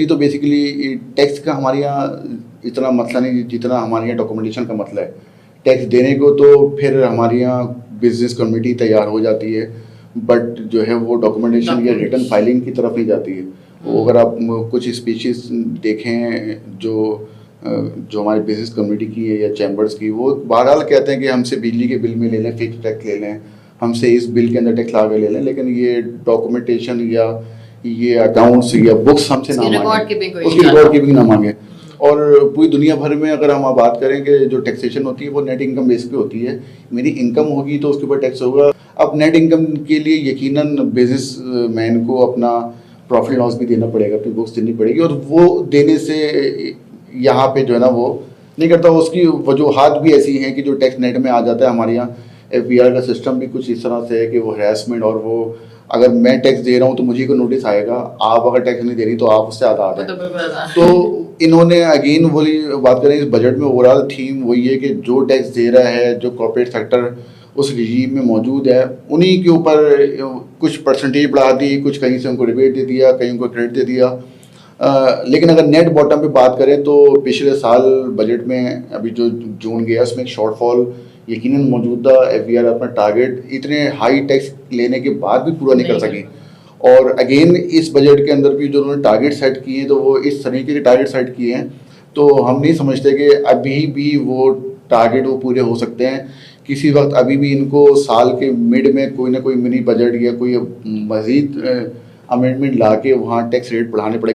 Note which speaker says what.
Speaker 1: तो basically tax का हमारे यहाँ इतना मसला नहीं जितना हमारे यहाँ डॉक्यूमेंटेशन का मसला है। टैक्स देने को तो फिर हमारे यहाँ बिजनेस कम्युनिटी तैयार हो जाती है, बट जो है वो डॉक्यूमेंटेशन या रिटर्न फाइलिंग की तरफ नहीं जाती है। वो अगर आप कुछ स्पीशीज देखें जो हमारे बिजनेस कम्युनिटी की है या चैम्बर्स की, वो बहरहाल कहते हैं कि हमसे बिजली के बिल में ले लें, फिक्स टैक्स ले लें, हमसे इस बिल के अंदर टैक्स ला के ले लें, लेकिन ये डॉक्यूमेंटेशन या ये अकाउंट्स या बुक्स हमसे ना मांगे, उसकी रिकॉर्ड कीपिंग ना मांगे। और पूरी दुनिया भर में अगर हम बात करें कि जो टैक्सेशन होती है वो नेट इनकम बेस पे होती है। मेरी इनकम होगी तो उसके ऊपर टैक्स होगा। अब नेट इनकम के लिए यकीनन बिजनेस मैन को अपना प्रॉफिट लॉस भी देना पड़ेगा, अपनी बुक्स देनी पड़ेगी, और वो देने से यहाँ पे जो है ना वो नहीं करता। उसकी वजूहात भी ऐसी हैं कि जो टैक्स नेट में आ जाता है। हमारे यहाँ FBR का सिस्टम भी कुछ इस तरह से है कि वो हैरेसमेंट, और वो अगर मैं टैक्स दे रहा हूँ तो मुझे को नोटिस आएगा, आप अगर टैक्स नहीं दे रही तो आप उससे आधा आ जाए। तो इन्होंने अगेन वही बात करें, इस बजट में ओवरऑल थीम वही है कि जो टैक्स दे रहा है, जो कॉर्पोरेट सेक्टर उस रिजीम में मौजूद है, उन्हीं के ऊपर कुछ परसेंटेज बढ़ा दी, कुछ कहीं से उनको रिबेट दे दिया, कहीं उनको क्रेडिट दे दिया। लेकिन अगर नेट बॉटम पे बात करें तो पिछले साल बजट में अभी जो जून गया उसमें एक शॉर्टफॉल यकीनन मौजूदा FBR अपना टारगेट इतने हाई टैक्स लेने के बाद भी पूरा नहीं कर सकी। और अगेन इस बजट के अंदर भी जो उन्होंने टारगेट सेट किए हैं तो वो इस तरीके के टारगेट सेट किए हैं, तो हम नहीं समझते कि अभी भी वो टारगेट वो पूरे हो सकते हैं। किसी वक्त अभी भी इनको साल के मिड में कोई ना कोई मिनी बजट या कोई मज़ीद अमेंडमेंट ला के वहाँ टैक्स रेट बढ़ाने पड़े।